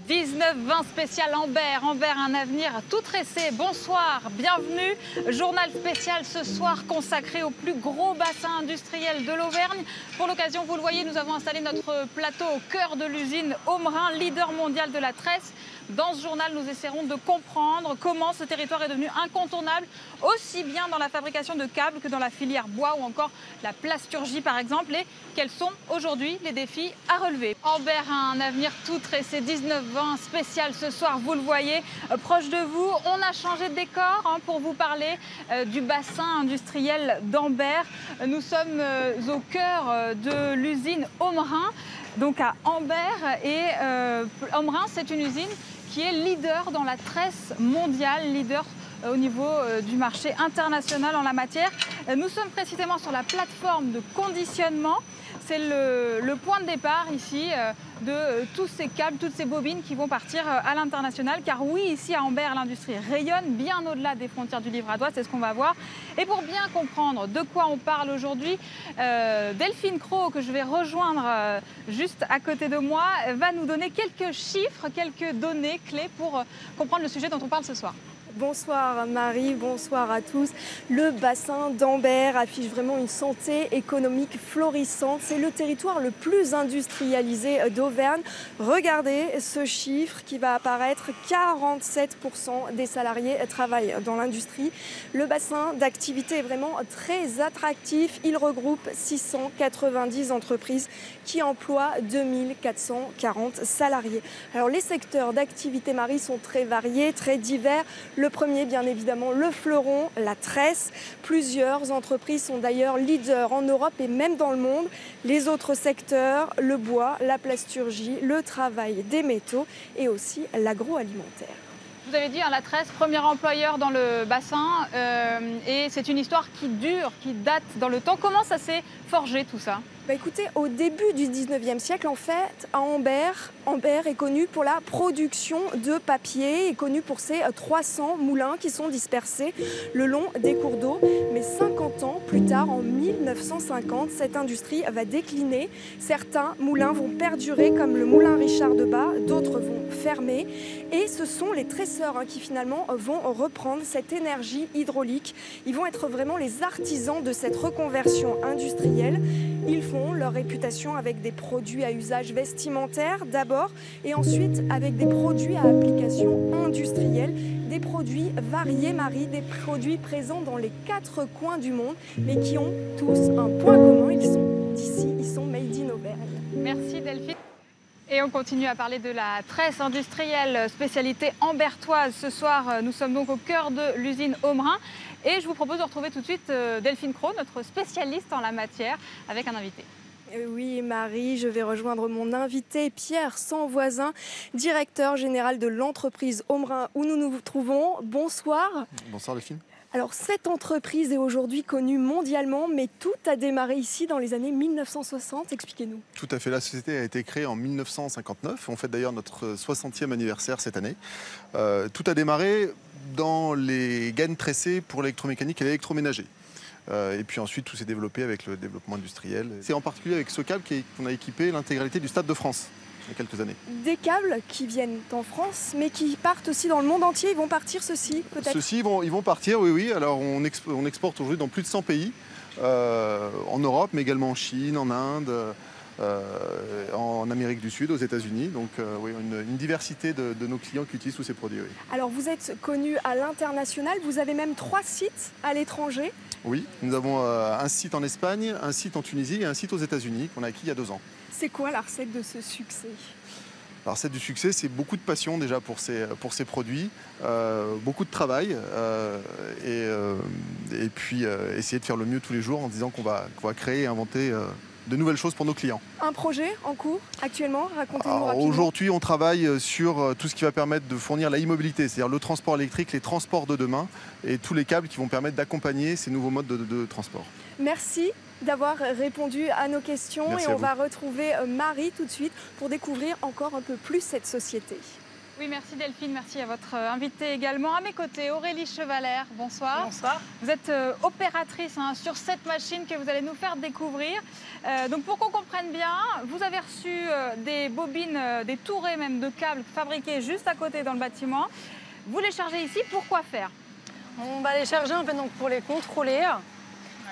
19-20 spécial Amber, un avenir tout tressé. Bonsoir, bienvenue. Journal spécial ce soir consacré au plus gros bassin industriel de l'Auvergne. Pour l'occasion, vous le voyez, nous avons installé notre plateau au cœur de l'usine Ombrun, leader mondial de la tresse. Dans ce journal, nous essaierons de comprendre comment ce territoire est devenu incontournable, aussi bien dans la fabrication de câbles que dans la filière bois ou encore la plasturgie par exemple, et quels sont aujourd'hui les défis à relever. Amber a un avenir tout tressé, 19-20 spécial ce soir, vous le voyez, proche de vous. On a changé de décor pour vous parler du bassin industriel d'Amber. Nous sommes au cœur de l'usine Ombrun, donc à Amber, et Ombrun, c'est une usine qui est leader dans la tresse mondiale, leader au niveau du marché international en la matière. Nous sommes précisément sur la plateforme de conditionnement. C'est le point de départ ici de tous ces câbles, toutes ces bobines qui vont partir à l'international. Car oui, ici à Amber, l'industrie rayonne bien au-delà des frontières du livradois, c'est ce qu'on va voir. Et pour bien comprendre de quoi on parle aujourd'hui, Delphine Cros, que je vais rejoindre juste à côté de moi, va nous donner quelques chiffres, quelques données clés pour comprendre le sujet dont on parle ce soir. Bonsoir Marie, bonsoir à tous. Le bassin d'Amber affiche vraiment une santé économique florissante. C'est le territoire le plus industrialisé d'Auvergne. Regardez ce chiffre qui va apparaître. 47% des salariés travaillent dans l'industrie. Le bassin d'activité est vraiment très attractif. Il regroupe 690 entreprises qui emploient 2440 salariés. Alors les secteurs d'activité, Marie, sont très variés, très divers. Le premier, bien évidemment, le fleuron, la tresse. Plusieurs entreprises sont d'ailleurs leaders en Europe et même dans le monde. Les autres secteurs, le bois, la plasturgie, le travail des métaux et aussi l'agroalimentaire. Vous avez dit, la tresse, premier employeur dans le bassin, et c'est une histoire qui dure, qui date dans le temps. Comment ça s'est forgé tout ça ? Écoutez, au début du 19e siècle, en fait, à Amber est connu pour la production de papier, est connu pour ses 300 moulins qui sont dispersés le long des cours d'eau. Mais 50 ans plus tard, en 1950, cette industrie va décliner. Certains moulins vont perdurer, comme le moulin Richard de Bas, d'autres vont fermer. Et ce sont les tresseurs qui finalement vont reprendre cette énergie hydraulique. Ils vont être vraiment les artisans de cette reconversion industrielle. Ils font leur réputation avec des produits à usage vestimentaire d'abord et ensuite avec des produits à application industrielle, des produits variés, Marie, des produits présents dans les 4 coins du monde mais qui ont tous un point commun, ils sont d'ici, ils sont made in Auvergne. Merci Delphine. Et on continue à parler de la tresse industrielle, spécialité ambertoise. Ce soir, nous sommes donc au cœur de l'usine Ombrun. Et je vous propose de retrouver tout de suite Delphine Cros, notre spécialiste en la matière, avec un invité. Oui, Marie, je vais rejoindre mon invité Pierre Sanvoisin, directeur général de l'entreprise Ombrun où nous nous trouvons. Bonsoir. Bonsoir Delphine. Alors, cette entreprise est aujourd'hui connue mondialement, mais tout a démarré ici dans les années 1960. Expliquez-nous. Tout à fait. La société a été créée en 1959. On fête d'ailleurs notre 60e anniversaire cette année. Tout a démarré dans les gaines tressées pour l'électromécanique et l'électroménager. Et puis ensuite, tout s'est développé avec le développement industriel. C'est en particulier avec ce câble qu'on a équipé l'intégralité du Stade de France. Il y a quelques années. Des câbles qui viennent en France, mais qui partent aussi dans le monde entier. Ils vont partir, ceux-ci, peut-être? Ceux-ci, ils vont partir, oui. Alors, on exporte aujourd'hui dans plus de 100 pays, en Europe, mais également en Chine, en Inde, en Amérique du Sud, aux États-Unis. Donc, oui, une diversité de nos clients qui utilisent tous ces produits. Oui. Alors, vous êtes connu à l'international. Vous avez même 3 sites à l'étranger. Oui, nous avons un site en Espagne, un site en Tunisie et un site aux États-Unis qu'on a acquis il y a 2 ans. C'est quoi la recette de ce succès? La recette du succès, c'est beaucoup de passion déjà pour ces produits, beaucoup de travail et puis essayer de faire le mieux tous les jours en disant qu'on va créer et inventer de nouvelles choses pour nos clients. Un projet en cours actuellement? Racontez-nous rapidement. Aujourd'hui, on travaille sur tout ce qui va permettre de fournir la e-mobilité, c'est-à-dire le transport électrique, les transports de demain et tous les câbles qui vont permettre d'accompagner ces nouveaux modes de transport. Merci d'avoir répondu à nos questions. Merci et on à vous. va retrouver Marie tout de suite pour découvrir encore un peu plus cette société. Oui, merci Delphine, merci à votre invité également. À mes côtés, Aurélie Chevalère, bonsoir. Bonsoir. Vous êtes opératrice sur cette machine que vous allez nous faire découvrir. Donc pour qu'on comprenne bien, vous avez reçu des bobines, des tourées même de câbles fabriqués juste à côté dans le bâtiment. Vous les chargez ici, pourquoi faire? On va les charger en fait, donc, pour les contrôler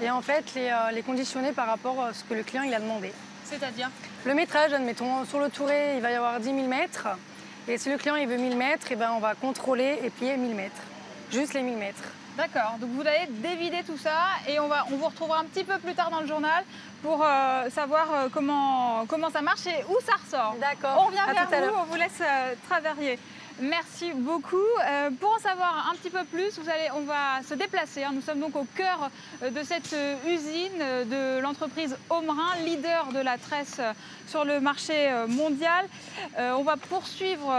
et en fait les conditionner par rapport à ce que le client il a demandé. C'est-à-dire? Le métrage, admettons, sur le touret, il va y avoir 10 000 mètres. Et si le client il veut 1000 mètres, et ben on va contrôler et plier 1000 mètres. Juste les 1000 mètres. D'accord, donc vous allez dévider tout ça et on vous retrouvera un petit peu plus tard dans le journal pour savoir comment ça marche et où ça ressort. D'accord. On revient vers vous, on vous laisse travailler. Merci beaucoup. Pour en savoir un petit peu plus, on va se déplacer. Nous sommes donc au cœur de cette usine de l'entreprise Omrin, leader de la tresse sur le marché mondial. On va poursuivre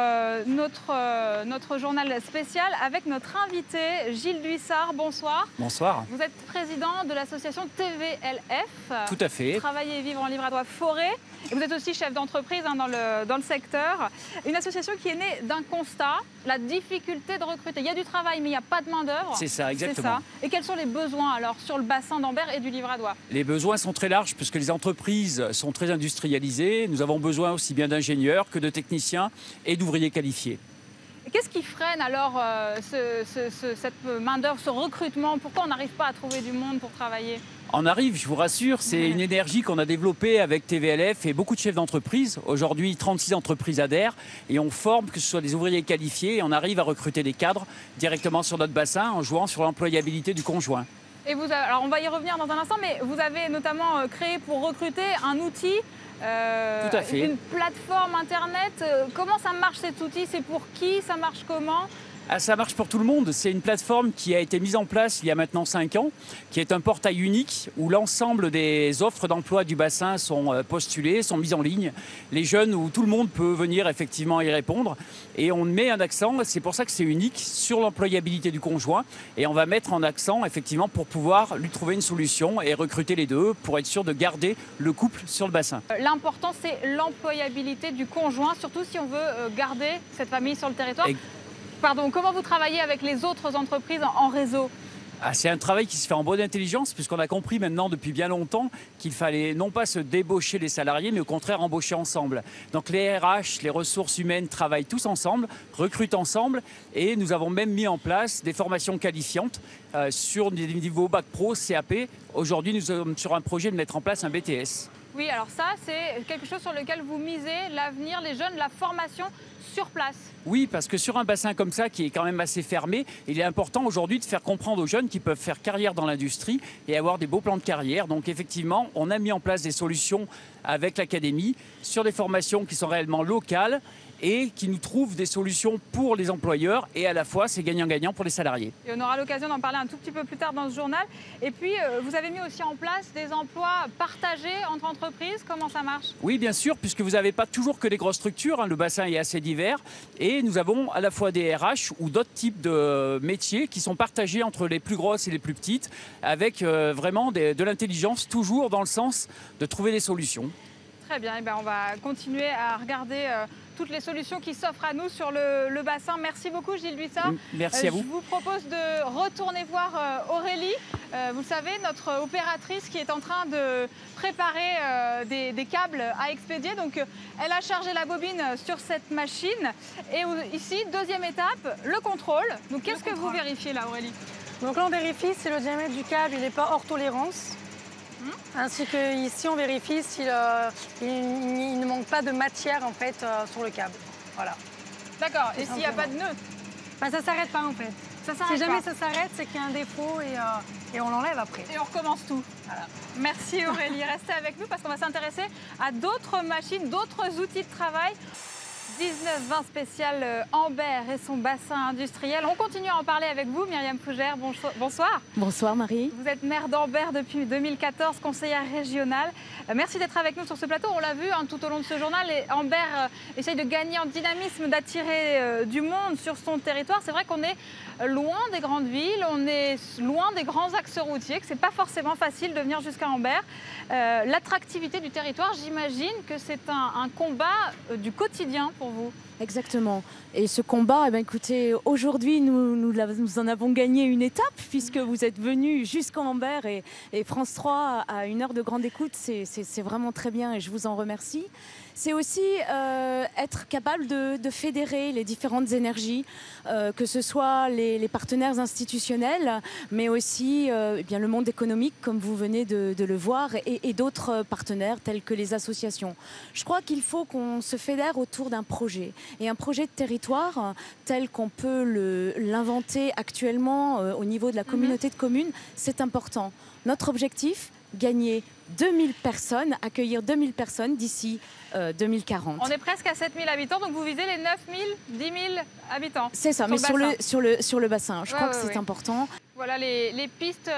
notre journal spécial avec notre invité Gilles Duissard. Bonsoir. Bonsoir. Vous êtes président de l'association TVLF. Tout à fait. Travailler et vivre en Livradois Forêt. Et vous êtes aussi chef d'entreprise dans le secteur. Une association qui est née d'un constat, la difficulté de recruter. Il y a du travail, mais il n'y a pas de main-d'œuvre. C'est ça, exactement. Ça. Et quels sont les besoins alors sur le bassin d'Ambert et du Livradois? Les besoins sont très larges puisque les entreprises sont très industrialisées. Nous avons besoin aussi bien d'ingénieurs que de techniciens et d'ouvriers qualifiés. Qu'est-ce qui freine alors cette main-d'œuvre, ce recrutement? Pourquoi on n'arrive pas à trouver du monde pour travailler? On arrive, je vous rassure, c'est une énergie qu'on a développée avec TVLF et beaucoup de chefs d'entreprise. Aujourd'hui, 36 entreprises adhèrent et on forme, que ce soit des ouvriers qualifiés, et on arrive à recruter des cadres directement sur notre bassin en jouant sur l'employabilité du conjoint. Et alors on va y revenir dans un instant, mais vous avez notamment créé pour recruter un outil, tout à fait. Une plateforme internet. Comment ça marche cet outil? C'est pour qui? Ça marche comment? Ça marche pour tout le monde. C'est une plateforme qui a été mise en place il y a maintenant 5 ans, qui est un portail unique où l'ensemble des offres d'emploi du bassin sont postulées, sont mises en ligne. Les jeunes, où tout le monde peut venir effectivement y répondre. Et on met un accent, c'est pour ça que c'est unique, sur l'employabilité du conjoint. Et on va mettre en accent effectivement pour pouvoir lui trouver une solution et recruter les deux pour être sûr de garder le couple sur le bassin. L'important, c'est l'employabilité du conjoint, surtout si on veut garder cette famille sur le territoire. Pardon, comment vous travaillez avec les autres entreprises en réseau? C'est un travail qui se fait en bonne intelligence puisqu'on a compris maintenant depuis bien longtemps qu'il fallait non pas se débaucher les salariés mais au contraire embaucher ensemble. Donc les RH, les ressources humaines travaillent tous ensemble, recrutent ensemble et nous avons même mis en place des formations qualifiantes sur des niveaux bac pro, CAP. Aujourd'hui nous sommes sur un projet de mettre en place un BTS. Oui, alors ça c'est quelque chose sur lequel vous misez, l'avenir, les jeunes, la formation sur place. Oui, parce que sur un bassin comme ça, qui est quand même assez fermé, il est important aujourd'hui de faire comprendre aux jeunes qu'ils peuvent faire carrière dans l'industrie et avoir des beaux plans de carrière. Donc effectivement, on a mis en place des solutions avec l'académie sur des formations qui sont réellement locales et qui nous trouvent des solutions pour les employeurs et à la fois c'est gagnant-gagnant pour les salariés. Et on aura l'occasion d'en parler un tout petit peu plus tard dans ce journal. Et puis vous avez mis aussi en place des emplois partagés entre entreprises. Comment ça marche? Oui, bien sûr, puisque vous n'avez pas toujours que des grosses structures, le bassin est assez divers et nous avons à la fois des RH ou d'autres types de métiers qui sont partagés entre les plus grosses et les plus petites avec vraiment de l'intelligence toujours dans le sens de trouver des solutions. Très bien, et bien on va continuer à regarder toutes les solutions qui s'offrent à nous sur le bassin. Merci beaucoup Gilles Duissard. Merci à vous. Je vous propose de retourner voir Aurélie, vous le savez, notre opératrice qui est en train de préparer des câbles à expédier. Donc elle a chargé la bobine sur cette machine. Et ici, deuxième étape, le contrôle. Donc qu'est-ce que vous vérifiez là Aurélie? Donc là on vérifie si le diamètre du câble il n'est pas hors tolérance. Ainsi qu'ici, on vérifie s'il ne manque pas de matière en fait, sur le câble. Voilà. D'accord. Et s'il n'y a pas de nœud? Ça ne s'arrête pas en fait. Si jamais ça s'arrête, c'est qu'il y a un défaut et on l'enlève après. Et on recommence tout. Voilà. Merci Aurélie. Restez avec nous parce qu'on va s'intéresser à d'autres machines, d'autres outils de travail. 19-20 spécial Ambert et son bassin industriel. On continue à en parler avec vous, Myriam Fougère. Bonsoir. Bonsoir Marie. Vous êtes maire d'Ambert depuis 2014, conseillère régionale. Merci d'être avec nous sur ce plateau. On l'a vu tout au long de ce journal. Et Ambert essaye de gagner en dynamisme, d'attirer du monde sur son territoire. C'est vrai qu'on est loin des grandes villes, on est loin des grands axes routiers, que ce n'est pas forcément facile de venir jusqu'à Ambert. L'attractivité du territoire, j'imagine que c'est un combat du quotidien pour vous. Exactement. Et ce combat, eh bien, écoutez, aujourd'hui, nous en avons gagné une étape, puisque vous êtes venus jusqu'en Ambert et France 3 à une heure de grande écoute. C'est vraiment très bien et je vous en remercie. C'est aussi être capable de fédérer les différentes énergies, que ce soit les partenaires institutionnels, mais aussi eh bien, le monde économique, comme vous venez de le voir, et d'autres partenaires tels que les associations. Je crois qu'il faut qu'on se fédère autour d'un projet. Et un projet de territoire tel qu'on peut l'inventer actuellement au niveau de la communauté de communes, c'est important. Notre objectif, gagner 2000 personnes, accueillir 2000 personnes d'ici 2040. On est presque à 7000 habitants, donc vous visez les 9000, 10 000 habitants. C'est ça, mais sur le bassin. Je crois que c'est important. Voilà les pistes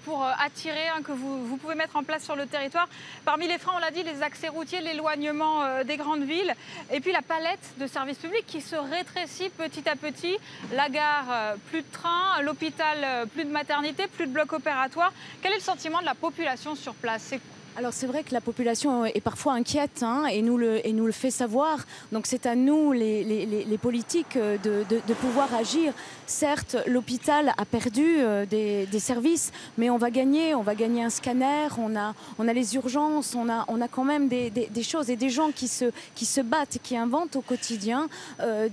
pour attirer que vous pouvez mettre en place sur le territoire. Parmi les freins, on l'a dit, les accès routiers, l'éloignement des grandes villes et puis la palette de services publics qui se rétrécit petit à petit. La gare, plus de trains, l'hôpital, plus de maternité, plus de blocs opératoires. Quel est le sentiment de la population sur place? Alors c'est vrai que la population est parfois inquiète et nous le fait savoir. Donc c'est à nous, les politiques, de pouvoir agir. Certes, l'hôpital a perdu des services, mais on va gagner un scanner, on a les urgences, on a quand même des choses et des gens qui se battent et qui inventent au quotidien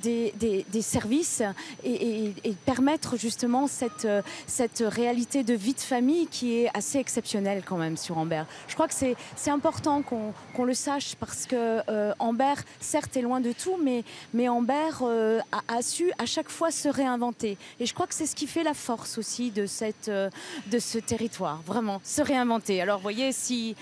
des services et permettre justement cette réalité de vie de famille qui est assez exceptionnelle quand même sur Ambert. Je crois que c'est important qu'on le sache parce que Ambert, certes, est loin de tout, mais Ambert a su à chaque fois se réinventer. Et je crois que c'est ce qui fait la force aussi de ce territoire, vraiment, se réinventer. Alors, vous voyez, si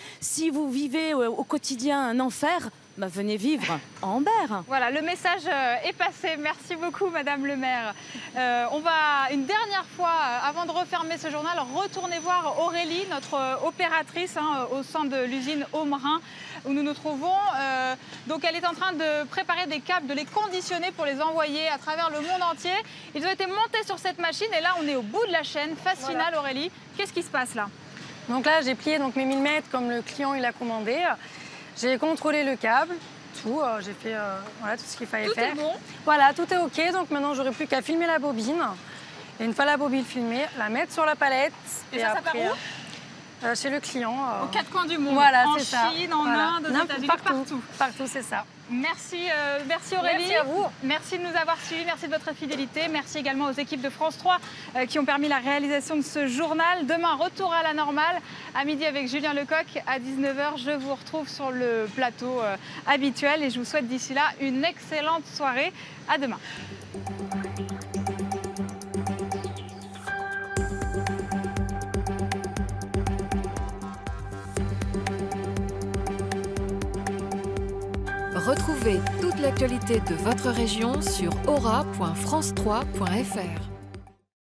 vous vivez au quotidien un enfer, bah, venez vivre à Ambert. Voilà, le message est passé. Merci beaucoup, Madame le maire. On va une dernière fois, avant de refermer ce journal, retourner voir Aurélie, notre opératrice au sein de l'usine Aumerin où nous nous trouvons. Donc elle est en train de préparer des câbles, de les conditionner pour les envoyer à travers le monde entier. Ils ont été montés sur cette machine et là, on est au bout de la chaîne. Phase finale, Aurélie. Qu'est-ce qui se passe là? Donc là, j'ai plié mes 1000 mètres comme le client il a commandé. J'ai contrôlé le câble, tout. J'ai fait voilà, tout ce qu'il fallait faire. Tout est bon. Voilà, tout est OK. Donc maintenant, j'aurai plus qu'à filmer la bobine. Et une fois la bobine filmée, la mettre sur la palette. Et ça part où? Chez le client. Aux quatre coins du monde. Voilà, en c'est ça. Chine, en Inde, aux États-Unis, partout. Partout, c'est ça. Merci Aurélie. Merci à vous. Merci de nous avoir suivis, merci de votre fidélité. Merci également aux équipes de France 3 qui ont permis la réalisation de ce journal. Demain, retour à la normale, à midi avec Julien Lecoq. À 19h, je vous retrouve sur le plateau habituel et je vous souhaite d'ici là une excellente soirée. À demain. Retrouvez toute l'actualité de votre région sur aura.france3.fr.